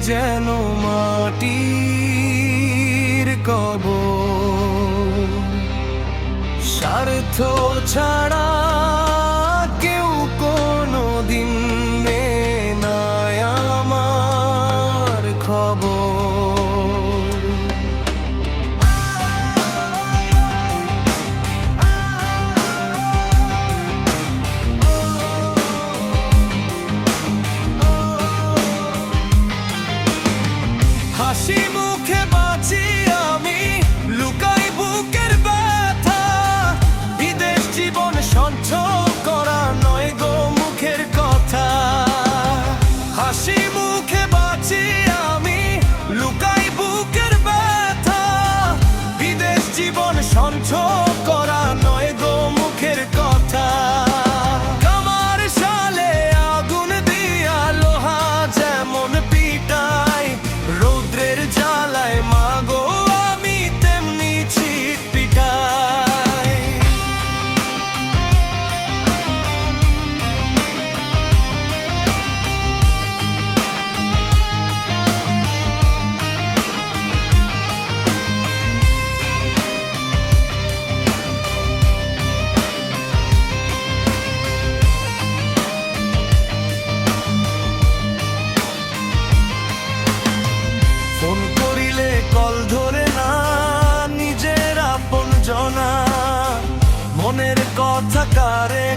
যেন মাটির কবর। স্বার্থ ছাড়া কেউ কোনোদিন নেয় না আমার খবর। হাসি মুখে বাঁচি আমি, লুকাই বুকের ব্যথা। বিদেশ জীবন সঞ্চয় করা নয় গো মুখের কথা। হাসি মুখে বাঁচি আমি, লুকাই বুকের ব্যথা। বিদেশ জীবন সঞ্চয় করা নয় গো মুখের কথা। কামার শালে আগুন দিয়া লোহা যেমন পিটাই, রৌদ্রের জ্বালায় মাগো আমি তেমনি ছিট পিটাই। ফোন করিলে কল ধরে না নিজের আপন জনা, মনের কথা কারে